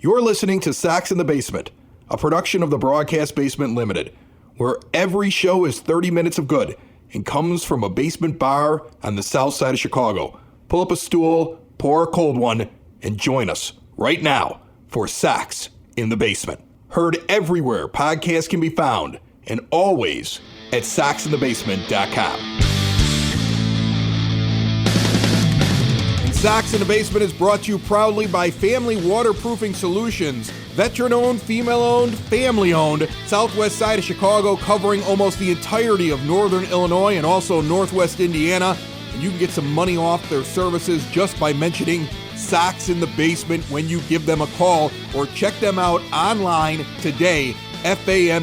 You're listening to Sox in the Basement, a production of the Broadcast Basement Limited, where every show is 30 minutes of good and comes from a basement bar on the south side of Chicago. Pull up a stool, pour a cold one, and join us right now for Sox in the Basement. Heard everywhere podcasts can be found, and always at soxinthebasement.com. Sox in the Basement is brought to you proudly by Family Waterproofing Solutions. Veteran-owned, female-owned, family-owned, southwest side of Chicago, covering almost the entirety of northern Illinois and also northwest Indiana. And you can get some money off their services just by mentioning Sox in the Basement when you give them a call, or check them out online today, famws.com.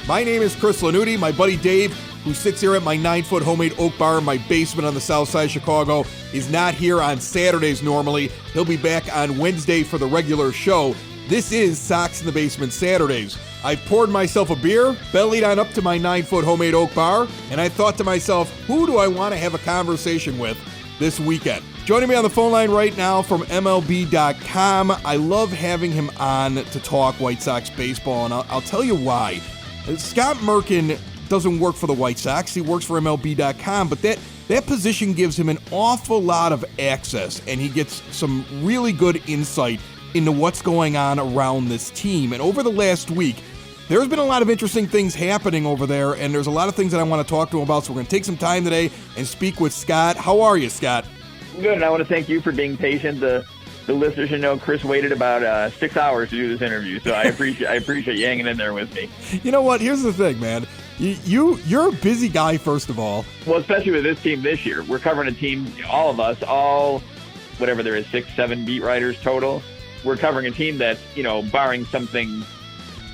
My name is Chris Lanuti. My buddy Dave, who sits here at my 9-foot homemade oak bar in my basement on the south side of Chicago, is not here on Saturdays normally. He'll be back on Wednesday for the regular show. This is Sox in the Basement Saturdays. I've poured myself a beer, bellied on up to my 9-foot homemade oak bar, and I thought to myself, who do I want to have a conversation with this weekend? Joining me on the phone line right now from MLB.com, I love having him on to talk White Sox baseball, and I'll tell you why. Scott Merkin doesn't work for the White Sox. He works for MLB.com, but that position gives him an awful lot of access, and he gets some really good insight into what's going on around this team. And over the last week, there's been a lot of interesting things happening over there, and there's a lot of things that I want to talk to him about, so we're going to take some time today and speak with Scott. How are you, Scott? Good, and I want to thank you for being patient. The listeners should know Chris waited about 6 hours to do this interview, so I appreciate you hanging in there with me. You know what? Here's the thing, man. You're a busy guy, first of all. Well, especially with this team this year. We're covering a team, all of us, whatever there is, 6-7 beat writers total. We're covering a team that's, barring something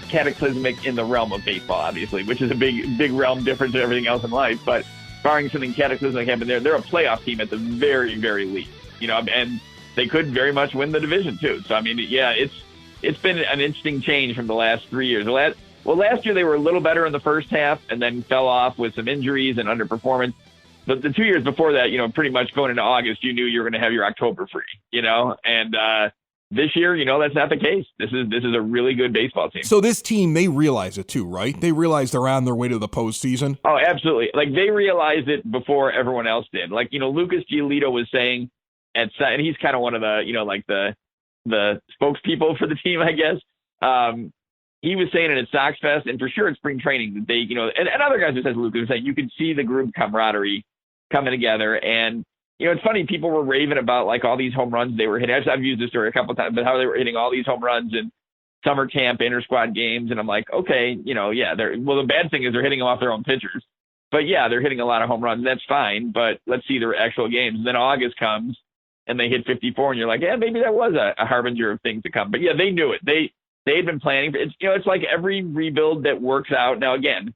cataclysmic in the realm of baseball, obviously, which is a big realm difference than everything else in life. But barring something cataclysmic happen there, they're a playoff team at the very, very least, and they could very much win the division too. So, it's been an interesting change from the last 3 years. Last year they were a little better in the first half and then fell off with some injuries and underperformance. But the 2 years before that, pretty much going into August, you knew you were going to have your October free, and this year, that's not the case. This is a really good baseball team. So this team, they realize it too, right? They realize they're on their way to the postseason. Oh, absolutely. Like, they realized it before everyone else did. Like, Lucas Giolito was saying and he's kind of one of the, the spokespeople for the team, I guess. He was saying it at Sox Fest, and for sure at spring training that they, and other guys besides Lucas were saying you could see the group camaraderie coming together. And, it's funny, people were raving about like all these home runs they were hitting. I've used this story a couple of times, but how they were hitting all these home runs in summer camp, inter-squad games. And I'm like, okay, yeah, the bad thing is they're hitting them off their own pitchers. But yeah, they're hitting a lot of home runs. That's fine, but let's see their actual games. And then August comes and they hit 54, and you're like, yeah, maybe that was a harbinger of things to come. But yeah, they knew it. They had been planning. It's like every rebuild that works out. Now, again,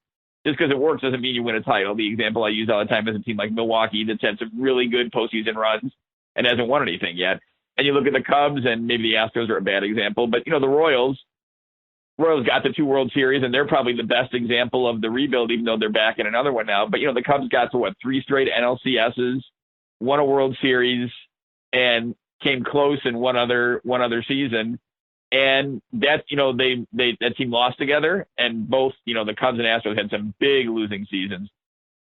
just because it works doesn't mean you win a title. The example I use all the time is a team like Milwaukee that's had some really good postseason runs and hasn't won anything yet. And you look at the Cubs, and maybe the Astros are a bad example, but the Royals got the 2 World Series, and they're probably the best example of the rebuild, even though they're back in another one now. But the Cubs got to 3 straight NLCSs, won a World Series, and came close in one other season. And that, that team lost together, and both, the Cubs and Astros had some big losing seasons.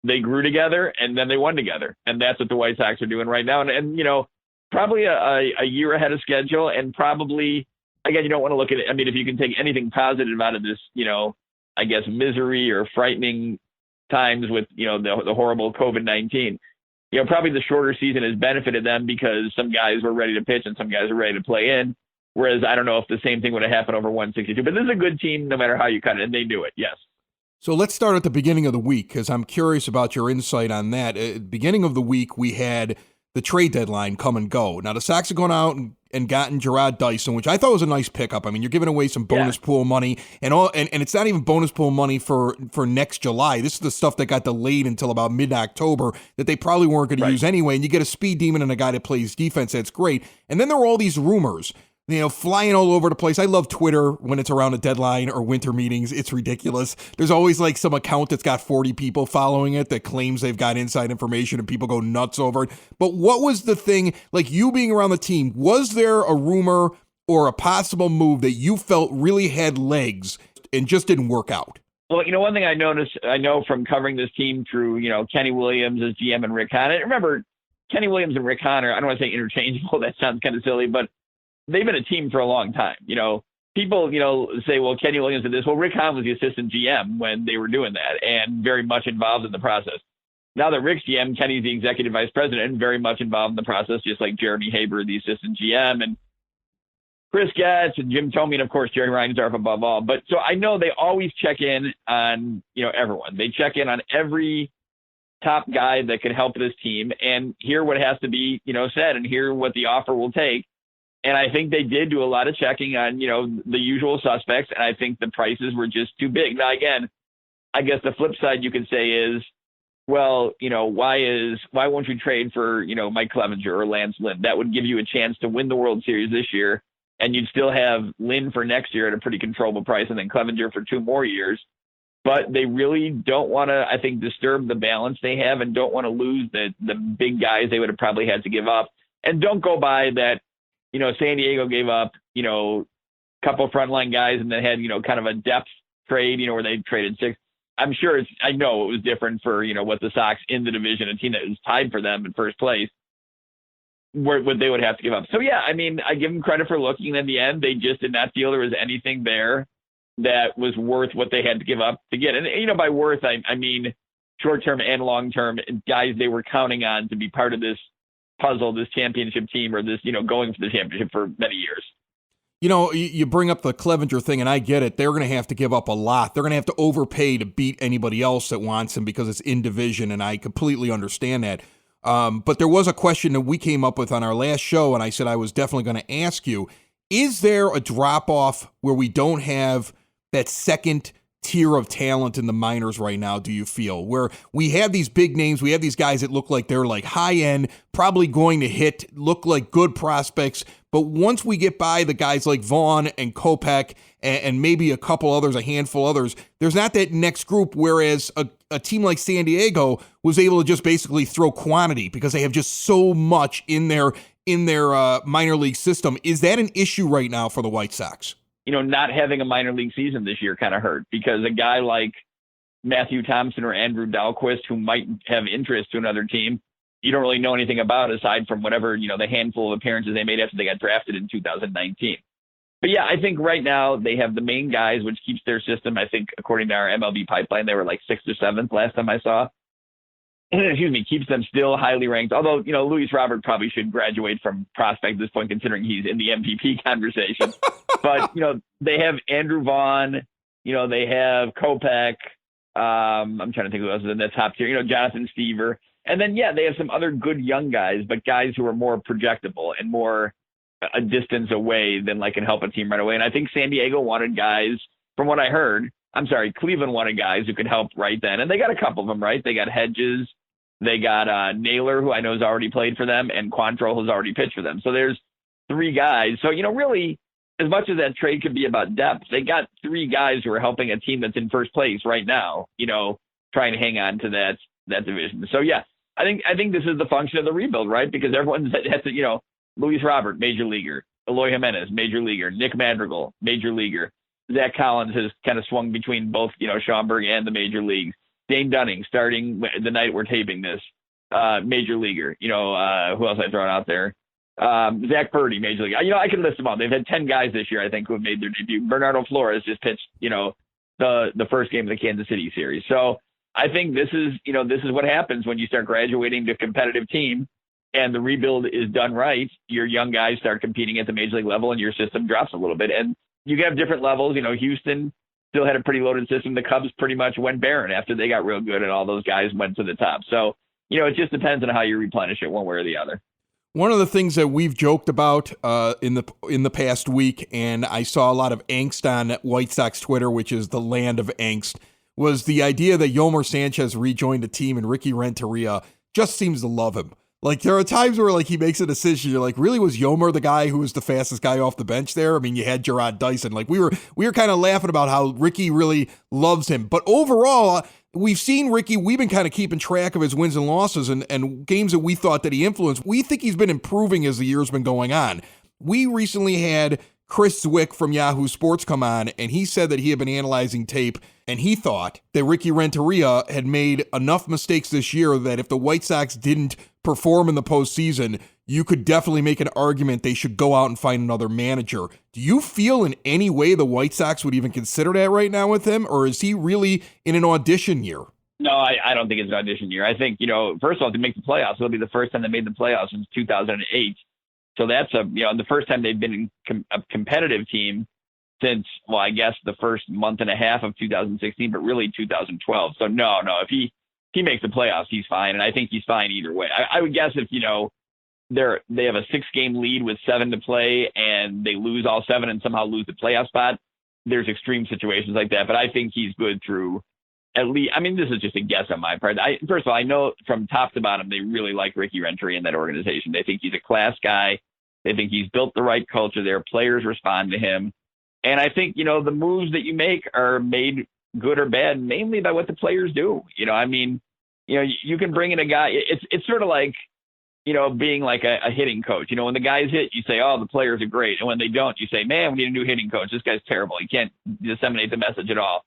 They grew together, and then they won together. And that's what the White Sox are doing right now. And probably a year ahead of schedule, and probably, again, you don't want to look at it. I mean, if you can take anything positive out of this, I guess, misery or frightening times with, the horrible COVID-19, probably the shorter season has benefited them because some guys were ready to pitch and some guys are ready to play in. Whereas I don't know if the same thing would have happened over 162. But this is a good team no matter how you cut it, and they knew it, yes. So let's start at the beginning of the week, because I'm curious about your insight on that. At the beginning of the week, we had the trade deadline come and go. Now, the Sox have gone out and gotten Jarrod Dyson, which I thought was a nice pickup. I mean, you're giving away some bonus pool money, and it's not even bonus pool money for next July. This is the stuff that got delayed until about mid-October that they probably weren't going to use anyway, and you get a speed demon and a guy that plays defense. That's great. And then there were all these rumors, flying all over the place. I love Twitter when it's around a deadline or winter meetings. It's ridiculous. There's always like some account that's got 40 people following it that claims they've got inside information, and people go nuts over it. But what was the thing, like you being around the team, was there a rumor or a possible move that you felt really had legs and just didn't work out? Well, one thing I know from covering this team through, Kenny Williams as GM and Rick Hahn. Remember, Kenny Williams and Rick Hahn are, I don't want to say interchangeable. That sounds kind of silly, but they've been a team for a long time. People, say, well, Kenny Williams did this. Well, Rick Hahn was the assistant GM when they were doing that and very much involved in the process. Now that Rick's GM, Kenny's the executive vice president and very much involved in the process, just like Jeremy Haber, the assistant GM, and Chris Getz and Jim Tomey, and of course, Jerry Reinsdorf above all. But so I know they always check in on, everyone. They check in on every top guy that can help this team and hear what has to be, said and hear what the offer will take. And I think they did do a lot of checking on, the usual suspects. And I think the prices were just too big. Now, again, I guess the flip side you could say is, well, why won't you trade for, Mike Clevenger or Lance Lynn? That would give you a chance to win the World Series this year. And you'd still have Lynn for next year at a pretty controllable price and then Clevenger for 2 more years. But they really don't want to, I think, disturb the balance they have and don't want to lose the big guys they would have probably had to give up. And don't go by that, San Diego gave up, a couple frontline guys and then had, kind of a depth trade, where they traded 6. I'm sure I know it was different for, what the Sox in the division, a team that was tied for them in first place, what they would have to give up. So, yeah, I mean, I give them credit for looking. And in the end, they just did not feel there was anything there that was worth what they had to give up to get. And, by worth, I mean short-term and long-term guys they were counting on to be part of this puzzle, this championship team, or this, going for the championship for many years. You bring up the Clevenger thing, and I get it. They're going to have to give up a lot. They're going to have to overpay to beat anybody else that wants him because it's in division, and I completely understand that. But there was a question that we came up with on our last show, and I said I was definitely going to ask you, is there a drop-off where we don't have that second tier of talent in the minors right now, do you feel? Where we have these big names, we have these guys that look like they're like high-end, probably going to hit, look like good prospects, but once we get by the guys like Vaughn and Kopech and maybe a couple others, a handful others, there's not that next group, whereas a team like San Diego was able to just basically throw quantity because they have just so much in their minor league system. Is that an issue right now for the White Sox? Not having a minor league season this year kind of hurt because a guy like Matthew Thompson or Andrew Dahlquist, who might have interest to another team, you don't really know anything about aside from whatever, the handful of appearances they made after they got drafted in 2019. But yeah, I think right now they have the main guys, which keeps their system. I think according to our MLB pipeline, they were like 6th or 7th last time I saw. Excuse me, keeps them still highly ranked. Although, Luis Robert probably should graduate from prospect at this point, considering he's in the MVP conversation. But, they have Andrew Vaughn, they have Kopech. I'm trying to think who else is in that top tier, Jonathan Stever. And then, yeah, they have some other good young guys, but guys who are more projectable and more a distance away than like can help a team right away. And I think San Diego wanted guys, from what I heard, Cleveland wanted guys who could help right then. And they got a couple of them, right? They got Hedges. They got Naylor, who I know has already played for them, and Quantrill, who's already pitched for them. So there's 3 guys. So, really, as much as that trade could be about depth, they got 3 guys who are helping a team that's in first place right now, trying to hang on to that division. So, yeah, I think this is the function of the rebuild, right? Because everyone has to, Luis Robert, major leaguer. Eloy Jimenez, major leaguer. Nick Madrigal, major leaguer. Zach Collins has kind of swung between both, Schaumburg and the major leagues. Dane Dunning, starting the night we're taping this, major leaguer. Who else I thrown out there? Zach Purdy, major league. I can list them all. They've had 10 guys this year, I think, who have made their debut. Bernardo Flores just pitched, the first game of the Kansas City series. So I think this is what happens when you start graduating to a competitive team and the rebuild is done right. Your young guys start competing at the major league level and your system drops a little bit. And you have different levels. Houston still had a pretty loaded system. The Cubs pretty much went barren after they got real good and all those guys went to the top. So, it just depends on how you replenish it one way or the other. One of the things that we've joked about in the past week, and I saw a lot of angst on White Sox Twitter, which is the land of angst, was the idea that Yolmer Sanchez rejoined the team and Ricky Renteria just seems to love him. Like, there are times where, like, he makes a decision, you're like, really, was Yolmer the guy who was the fastest guy off the bench there? I mean, you had Gerard Dyson. Like, we were kind of laughing about how Ricky really loves him. But overall, we've seen Ricky, we've been kind of keeping track of his wins and losses and games that we thought that he influenced. We think he's been improving as the year's been going on. We recently had Chris Zwick from Yahoo Sports come on, and he said that he had been analyzing tape, and he thought that Ricky Renteria had made enough mistakes this year that if the White Sox didn't perform in the postseason, you could definitely make an argument they should go out and find another manager. Do you feel in any way the White Sox would even consider that right now with him, or is he really in an audition year? No, I don't think it's an audition year. I think, first of all, to make the playoffs, it'll be the first time they made the playoffs since 2008. So that's the first time they've been a competitive team since, well, I guess the first month and a half of 2016, but really 2012. So no, if he makes the playoffs, he's fine. And I think he's fine either way. I would guess if, they have a 6-game lead with 7 to play and they lose all 7 and somehow lose the playoff spot, there's extreme situations like that. But I think he's good through at least, I mean, this is just a guess on my part. First of all, I know from top to bottom, they really like Ricky Renteria in that organization. They think he's a class guy. They think he's built the right culture there. Players respond to him. And I think, the moves that you make are made good or bad, mainly by what the players do. You can bring in a guy. It's sort of like, being like a hitting coach. When the guys hit, you say, oh, the players are great. And when they don't, you say, man, we need a new hitting coach. This guy's terrible. He can't disseminate the message at all.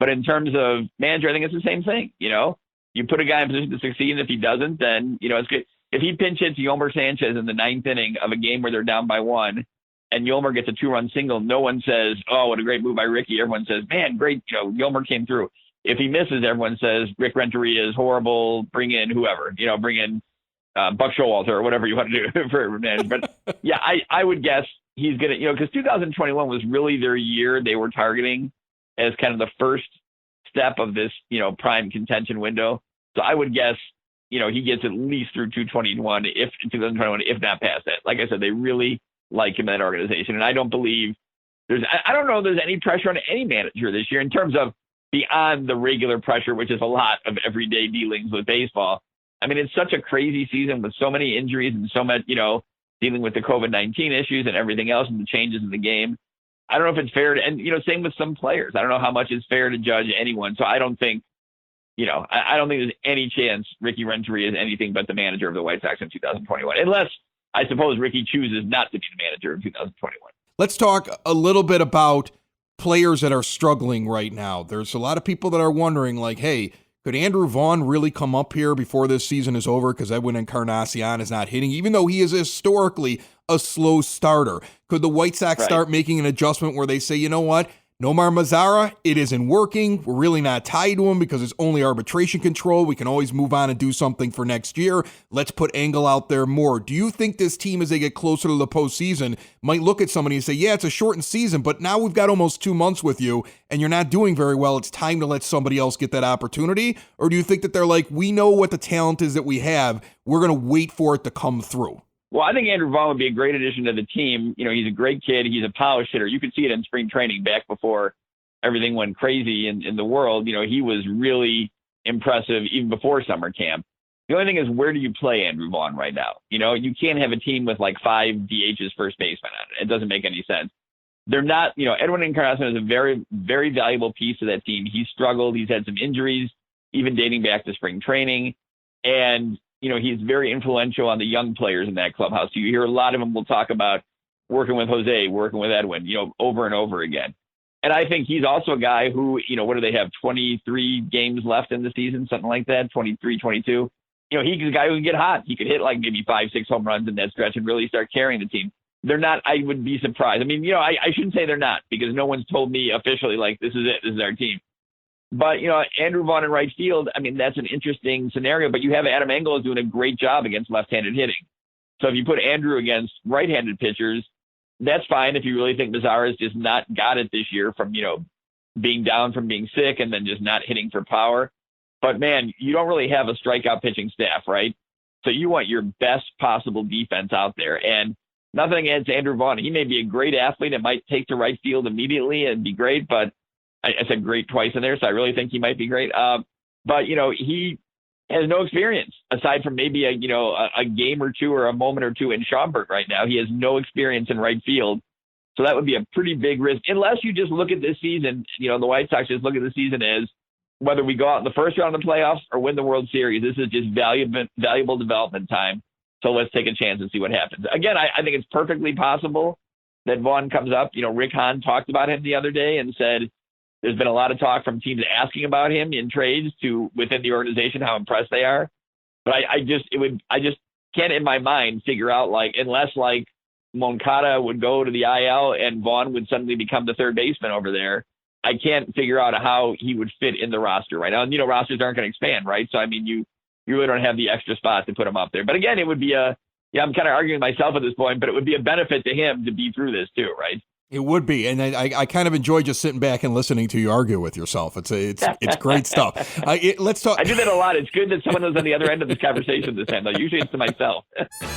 But in terms of manager, I think it's the same thing. You put a guy in position to succeed, and if he doesn't, then, it's good. If he pinch hits Yolmer Sanchez in the 9th inning of a game where they're down by 1, and Yolmer gets a 2-run single, no one says, oh, what a great move by Ricky. Everyone says, man, great, Yolmer came through. If he misses, everyone says, Rick Renteria is horrible, bring in whoever, bring in Buck Showalter or whatever you want to do for management. But yeah, I would guess he's going to, because 2021 was really their year they were targeting as kind of the first step of this, prime contention window. So I would guess, he gets at least through 2021, if not past that. Like I said, they really like him in that organization. And I don't believe I don't know if there's any pressure on any manager this year in terms of beyond the regular pressure, which is a lot of everyday dealings with baseball. I mean, it's such a crazy season with so many injuries and so much, dealing with the COVID-19 issues and everything else and the changes in the game. I don't know if it's fair to, and, same with some players. I don't know how much is fair to judge anyone. So I don't think, I don't think there's any chance Ricky Renteria is anything but the manager of the White Sox in 2021, unless I suppose Ricky chooses not to be the manager in 2021. Let's talk a little bit about players that are struggling right now. There's a lot of people that are wondering, like, hey, could Andrew Vaughn really come up here before this season is over because Edwin Encarnacion is not hitting, even though he is historically a slow starter? Could the White Sox start making an adjustment where they say, you know what, Nomar Mazara, it isn't working. We're really not tied to him because it's only arbitration control. We can always move on and do something for next year. Let's put Engel out there more. Do you think this team, as they get closer to the postseason, might look at somebody and say, yeah, it's a shortened season, but now we've got almost 2 months with you and you're not doing very well. It's time to let somebody else get that opportunity? Or do you think that they're like, we know what the talent is that we have. We're going to wait for it to come through? Well, I think Andrew Vaughn would be a great addition to the team. He's a great kid. He's a polished hitter. You could see it in spring training back before everything went crazy in the world. He was really impressive even before summer camp. The only thing is, where do you play Andrew Vaughn right now? You can't have a team with like 5 DHs first baseman on it. It doesn't make any sense. They're not, Edwin Encarnacion is a very, very valuable piece of that team. He's struggled. He's had some injuries, even dating back to spring training. And he's very influential on the young players in that clubhouse. So you hear a lot of them will talk about working with Jose, working with Edwin, over and over again. And I think he's also a guy who, what do they have, 23 games left in the season, something like that, 23, 22. He's a guy who can get hot. He could hit like maybe 5, 6 home runs in that stretch and really start carrying the team. They're not, I would be surprised. I mean, I shouldn't say they're not, because no one's told me officially, like, this is it, this is our team. But, Andrew Vaughn in right field, I mean, that's an interesting scenario. But you have Adam Engel doing a great job against left-handed hitting. So if you put Andrew against right-handed pitchers, that's fine if you really think Mazara's just not got it this year from, being down from being sick and then just not hitting for power. But, man, you don't really have a strikeout pitching staff, right? So you want your best possible defense out there. And nothing against Andrew Vaughn. He may be a great athlete. It might take to right field immediately and be great, but I said great twice in there, so I really think he might be great. But, he has no experience aside from maybe a game or two or a moment or two in Schaumburg right now. He has no experience in right field. So that would be a pretty big risk, unless you just look at this season. The White Sox just look at the season as whether we go out in the first round of the playoffs or win the World Series. This is just valuable development time. So let's take a chance and see what happens. Again, I think it's perfectly possible that Vaughn comes up. Rick Hahn talked about him the other day and said there's been a lot of talk from teams asking about him in trades to within the organization, how impressed they are. But I just can't in my mind figure out, like, unless like Moncada would go to the IL and Vaughn would suddenly become the third baseman over there. I can't figure out how he would fit in the roster right now. And, rosters aren't going to expand, right? So, I mean, you really don't have the extra spot to put him up there. But again, it would be I'm kind of arguing myself at this point, but it would be a benefit to him to be through this too, right? It would be, and I kind of enjoy just sitting back and listening to you argue with yourself. It's great stuff. Let's talk. I do that a lot. It's good that someone is on the other end of this conversation this time, though. Usually it's to myself.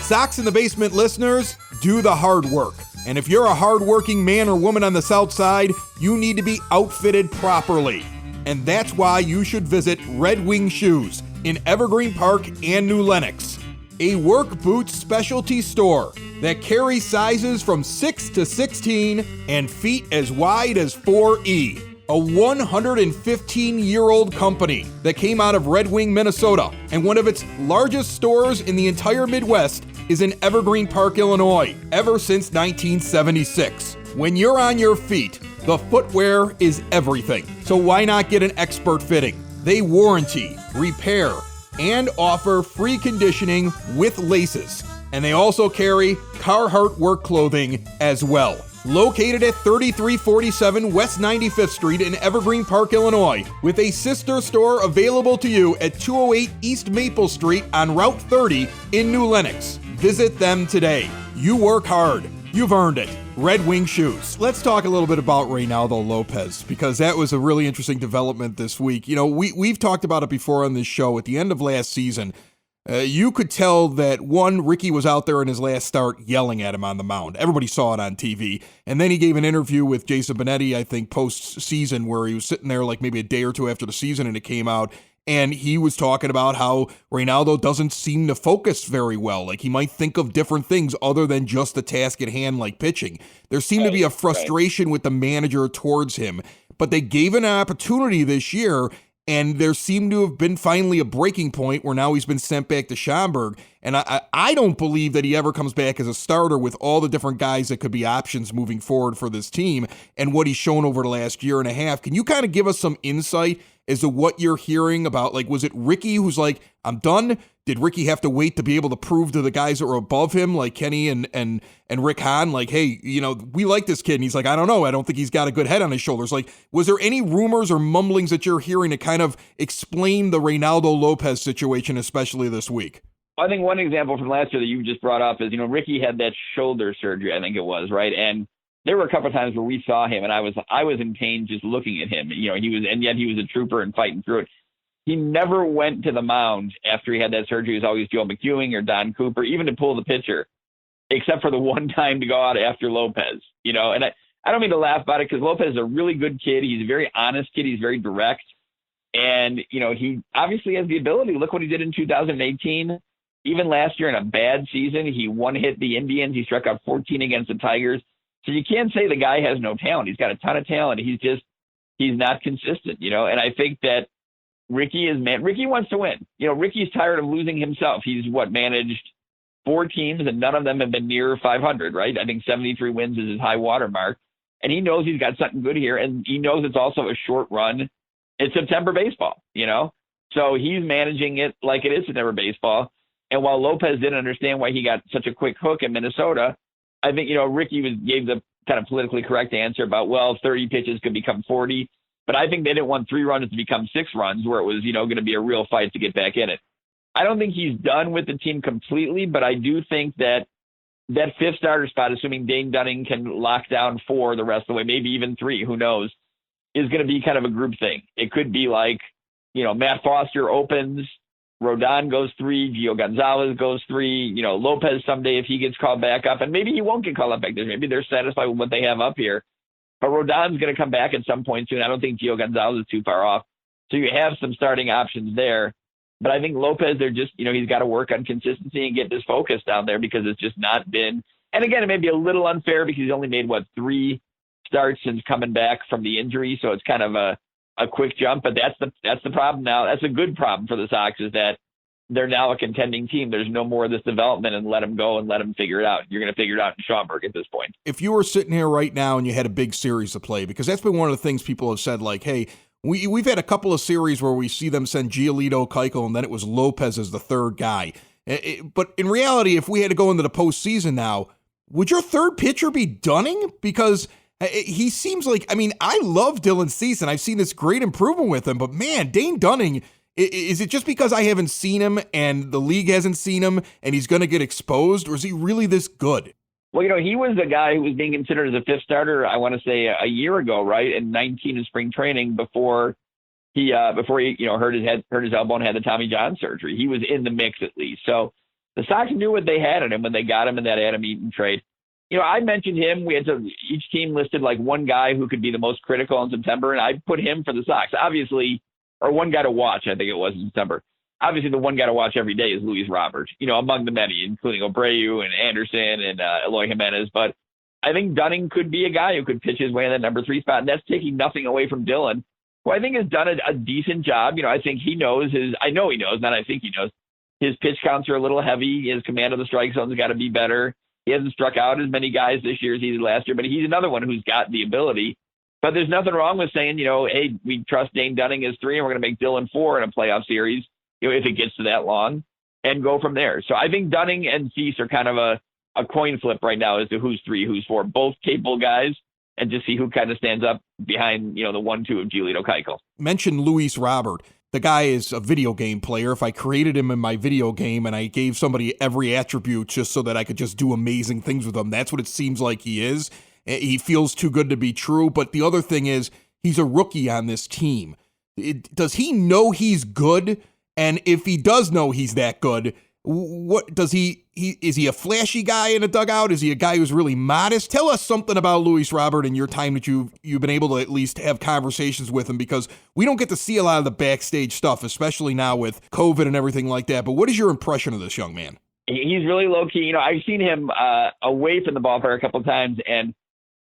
Sox in the Basement listeners, do the hard work. And if you're a hardworking man or woman on the South Side, you need to be outfitted properly. And that's why you should visit Red Wing Shoes in Evergreen Park and New Lenox, a work boots specialty store that carries sizes from 6 to 16 and feet as wide as 4E. A 115-year-old company that came out of Red Wing, Minnesota, and one of its largest stores in the entire Midwest is in Evergreen Park, Illinois, ever since 1976. When you're on your feet, the footwear is everything. So why not get an expert fitting? They warranty, repair, and offer free conditioning with laces. And they also carry Carhartt work clothing as well. Located at 3347 West 95th Street in Evergreen Park, Illinois, with a sister store available to you at 208 East Maple Street on Route 30 in New Lenox. Visit them today. You work hard. You've earned it. Red Wing Shoes. Let's talk a little bit about Reynaldo Lopez, because that was a really interesting development this week. We've talked about it before on this show. At the end of last season, you could tell that, one, Ricky was out there in his last start yelling at him on the mound. Everybody saw it on TV. And then he gave an interview with Jason Benetti, I think, post-season, where he was sitting there like maybe a day or two after the season and it came out. And he was talking about how Reynaldo doesn't seem to focus very well. Like, he might think of different things other than just the task at hand, like pitching. There seemed to be a frustration with the manager towards him. But they gave an opportunity this year, and there seemed to have been finally a breaking point where now he's been sent back to Schaumburg. And I don't believe that he ever comes back as a starter with all the different guys that could be options moving forward for this team and what he's shown over the last year and a half. Can you kind of give us some insight as to what you're hearing about? Like, was it Ricky who's like, I'm done? Did Ricky have to wait to be able to prove to the guys that were above him, like Kenny and Rick Hahn, like, hey, we like this kid? And he's like, I don't know. I don't think he's got a good head on his shoulders. Like, was there any rumors or mumblings that you're hearing to kind of explain the Reynaldo Lopez situation, especially this week? I think one example from last year that you just brought up is, Ricky had that shoulder surgery, I think it was, right? And there were a couple of times where we saw him and I was in pain just looking at him. And yet he was a trooper and fighting through it. He never went to the mound after he had that surgery. It was always Joe McEwing or Don Cooper, even to pull the pitcher, except for the one time to go out after Lopez, and I don't mean to laugh about it, because Lopez is a really good kid. He's a very honest kid. He's very direct. And, he obviously has the ability. Look what he did in 2018. Even last year in a bad season, he one-hit the Indians. He struck out 14 against the Tigers. So you can't say the guy has no talent. He's got a ton of talent. He's not consistent, and I think that Ricky wants to win. Ricky's tired of losing himself. He's managed 4 teams and none of them have been near 500, right? I think 73 wins is his high water mark. And he knows he's got something good here. And he knows it's also a short run. It's September baseball, So he's managing it like it is September baseball. And while Lopez didn't understand why he got such a quick hook in Minnesota, I think, Ricky gave the kind of politically correct answer about, 30 pitches could become 40. But I think they didn't want 3 runs to become 6 runs where it was, going to be a real fight to get back in it. I don't think he's done with the team completely, but I do think that 5th starter spot, assuming Dane Dunning can lock down 4 the rest of the way, maybe even 3, who knows, is going to be kind of a group thing. It could be like, Matt Foster opens, Rodon goes 3, Gio Gonzalez goes 3, Lopez someday if he gets called back up, and maybe he won't get called up back there. Maybe they're satisfied with what they have up here. But Rodon's going to come back at some point soon. I don't think Gio Gonzalez is too far off. So you have some starting options there. But I think Lopez, they're just, he's got to work on consistency and get this focus down there, because it's just not been. And again, it may be a little unfair because he's only made, 3 starts since coming back from the injury. So it's kind of a quick jump. But that's the problem now. That's a good problem for the Sox, is that they're now a contending team. There's no more of this development and let him go and let him figure it out. You're going to figure it out in Schaumburg at this point. If you were sitting here right now and you had a big series to play, because that's been one of the things people have said, like, hey, we've had a couple of series where we see them send Giolito, Keuchel, and then it was Lopez as the third guy. But in reality, if we had to go into the postseason now, would your third pitcher be Dunning? Because he seems like, I mean, I love Dylan Cease, and I've seen this great improvement with him, but man, Dane Dunning, is it just because I haven't seen him and the league hasn't seen him and he's going to get exposed, or is he really this good? Well, he was a guy who was being considered as a fifth starter, I want to say a year ago, right? In 19 in spring training before he hurt his elbow and had the Tommy John surgery. He was in the mix at least. So the Sox knew what they had in him when they got him in that Adam Eaton trade. I mentioned him. Each team listed like one guy who could be the most critical in September, and I put him for the Sox. Obviously, or one guy to watch, I think it was in September. Obviously, the one guy to watch every day is Luis Robert, among the many, including Abreu and Anderson and Eloy Jimenez. But I think Dunning could be a guy who could pitch his way in that number 3 spot, and that's taking nothing away from Dylan, who I think has done a decent job. I think he knows his pitch counts are a little heavy. His command of the strike zone's got to be better. He hasn't struck out as many guys this year as he did last year, but he's another one who's got the ability. But there's nothing wrong with saying, hey, we trust Dane Dunning as 3, and we're going to make Dylan 4 in a playoff series, if it gets to that long, and go from there. So I think Dunning and Cease are kind of a coin flip right now as to who's 3, who's 4, both capable guys, and just see who kind of stands up behind, the 1-2 of Giolito Keuchel. Mention Luis Robert. The guy is a video game player. If I created him in my video game and I gave somebody every attribute just so that I could just do amazing things with him, that's what it seems like he is. He feels too good to be true. But the other thing is, he's a rookie on this team. Does he know he's good? And if he does know he's that good, what does is he a flashy guy in a dugout? Is he a guy who's really modest? Tell us something about Luis Robert in your time that you've been able to at least have conversations with him, because we don't get to see a lot of the backstage stuff, especially now with COVID and everything like that. But what is your impression of this young man? He's really low key. I've seen him away from the ballpark a couple of times, and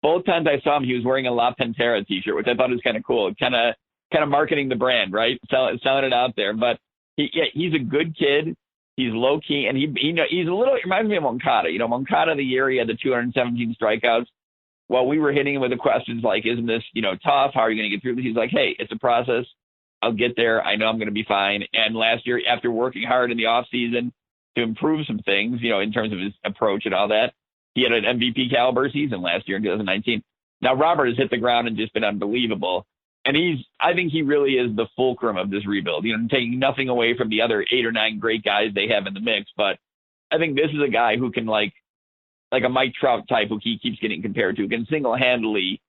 both times I saw him, he was wearing a La Pantera t-shirt, which I thought was kind of cool. Kind of marketing the brand, right? Selling it out there. But he's a good kid. He's low key, and he's a little. It reminds me of Moncada. Moncada the year he had the 217 strikeouts. Well, we were hitting him with the questions like, "Isn't this tough? How are you going to get through this?" He's like, "Hey, it's a process. I'll get there. I know I'm going to be fine." And last year, after working hard in the off season to improve some things, in terms of his approach and all that, he had an MVP caliber season last year in 2019. Now Robert has hit the ground and just been unbelievable. And I think he really is the fulcrum of this rebuild, taking nothing away from the other 8 or 9 great guys they have in the mix. But I think this is a guy who can, like a Mike Trout type who he keeps getting compared to, can single-handedly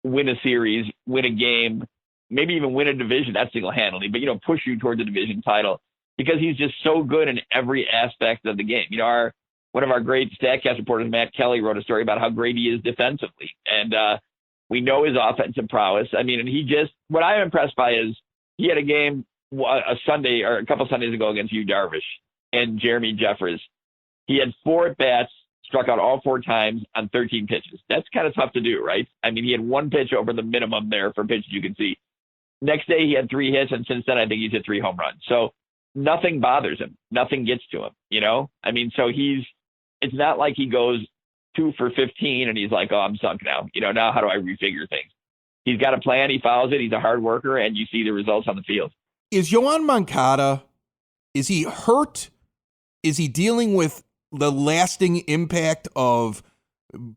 win a series, win a game, maybe even win a division. That's single-handedly, but, push you towards a division title, because he's just so good in every aspect of the game. One of our great StatCast reporters, Matt Kelly, wrote a story about how great he is defensively. And, we know his offensive prowess. I mean, and what I'm impressed by is he had a game a Sunday or a couple Sundays ago against Yu Darvish and Jeremy Jeffress. He had 4 at-bats, struck out all 4 times on 13 pitches. That's kind of tough to do, right? I mean, he had 1 pitch over the minimum there for pitches you can see. Next day, he had 3 hits, and since then, I think he's hit 3 home runs. So nothing bothers him. Nothing gets to him, I mean, so it's not like he goes 2 for 15 and he's like, "Oh, I'm sunk now. Now how do I refigure things?" He's got a plan. He follows it. He's a hard worker, and you see the results on the field. Is Yoan Moncada, is he hurt? Is he dealing with the lasting impact of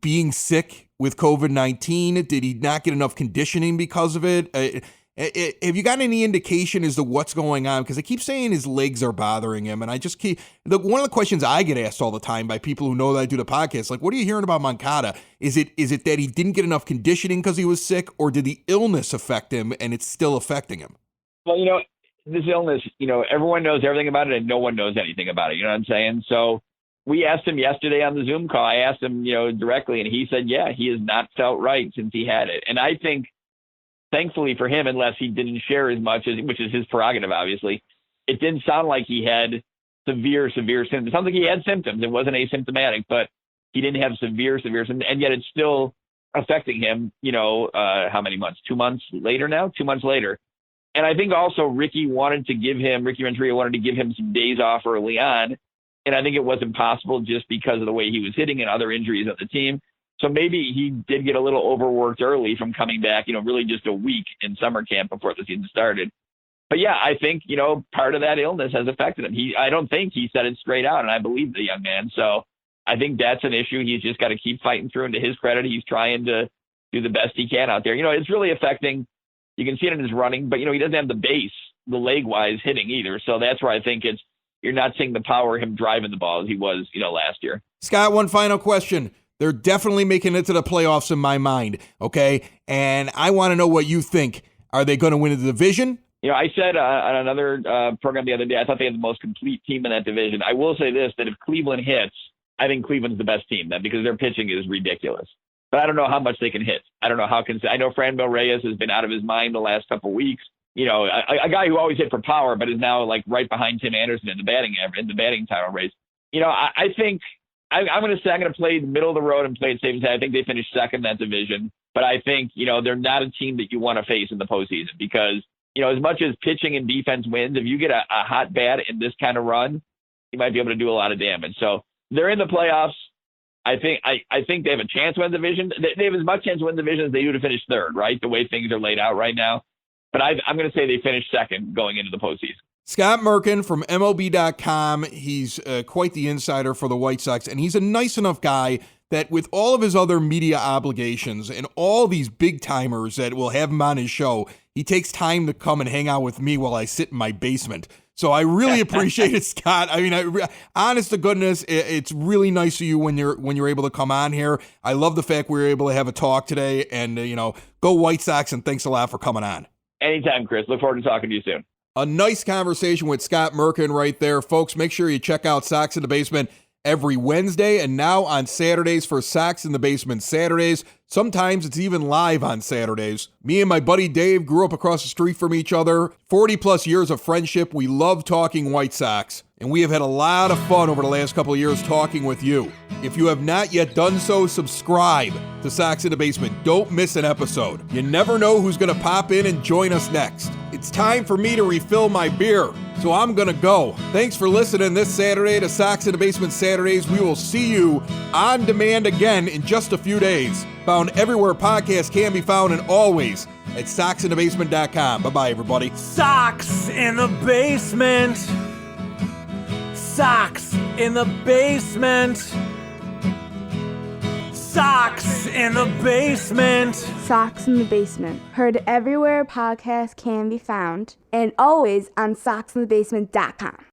being sick with COVID-19? Did he not get enough conditioning because of it? Have you got any indication as to what's going on? Because I keep saying his legs are bothering him, and I just one of the questions I get asked all the time by people who know that I do the podcast, like, what are you hearing about Moncada? Is it that he didn't get enough conditioning because he was sick, or did the illness affect him and it's still affecting him? Well, this illness, everyone knows everything about it and no one knows anything about it. You know what I'm saying? So we asked him yesterday on the Zoom call. I asked him, directly, and he said, yeah, he has not felt right since he had it. And I think, thankfully for him, unless he didn't share as much, which is his prerogative, obviously, it didn't sound like he had severe symptoms. It sounds like he had symptoms. It wasn't asymptomatic, but he didn't have severe symptoms, and yet it's still affecting him, how many months? 2 months later now? 2 months later. And I think also Ricky Renteria wanted to give him some days off early on. And I think it wasn't possible just because of the way he was hitting and other injuries on the team. So maybe he did get a little overworked early from coming back, really just a week in summer camp before the season started. But yeah, I think, part of that illness has affected him. I don't think he said it straight out, and I believe the young man. So I think that's an issue. He's just got to keep fighting through. And to his credit, he's trying to do the best he can out there. It's really affecting. You can see it in his running, but, he doesn't have the base, the leg-wise hitting either. So that's where I think you're not seeing the power of him driving the ball as he was, last year. Scott, one final question. They're definitely making it to the playoffs in my mind, okay? And I want to know what you think. Are they going to win the division? I said on another program the other day, I thought they had the most complete team in that division. I will say this, that if Cleveland hits, I think Cleveland's the best team then because their pitching is ridiculous. But I don't know how much they can hit. I don't know how I know Franmil Reyes has been out of his mind the last couple of weeks. A guy who always hit for power, but is now like right behind Tim Anderson in the batting title race. I think I'm going to say I'm going to play the middle of the road and play it safe and say I think they finished second in that division. But I think, they're not a team that you want to face in the postseason because, as much as pitching and defense wins, if you get a hot bat in this kind of run, you might be able to do a lot of damage. So they're in the playoffs. I think they have a chance to win the division. They have as much chance to win the division as they do to finish third, right? The way things are laid out right now. But I'm going to say they finish second going into the postseason. Scott Merkin from MLB.com. He's quite the insider for the White Sox, and he's a nice enough guy that with all of his other media obligations and all these big-timers that will have him on his show, he takes time to come and hang out with me while I sit in my basement. So I really appreciate it, Scott. I mean, honest to goodness, it's really nice of you when you're able to come on here. I love the fact we were able to have a talk today, and go White Sox, and thanks a lot for coming on. Anytime, Chris. Look forward to talking to you soon. A nice conversation with Scott Merkin right there. Folks, make sure you check out Sox in the Basement every Wednesday and now on Saturdays for Sox in the Basement Saturdays. Sometimes it's even live on Saturdays. Me and my buddy Dave grew up across the street from each other. 40 plus years of friendship. We love talking White Sox, and we have had a lot of fun over the last couple of years talking with you. If you have not yet done so, subscribe to Sox in the Basement. Don't miss an episode. You never know who's going to pop in and join us next. It's time for me to refill my beer, so I'm going to go. Thanks for listening this Saturday to Sox in the Basement Saturdays. We will see you on demand again in just a few days. Found everywhere podcasts can be found and always at soxinthebasement.com. Bye-bye, everybody. Sox in the Basement. Sox in the Basement. Sox in the Basement. Sox in the Basement. Heard everywhere podcasts can be found and always on soxinthebasement.com.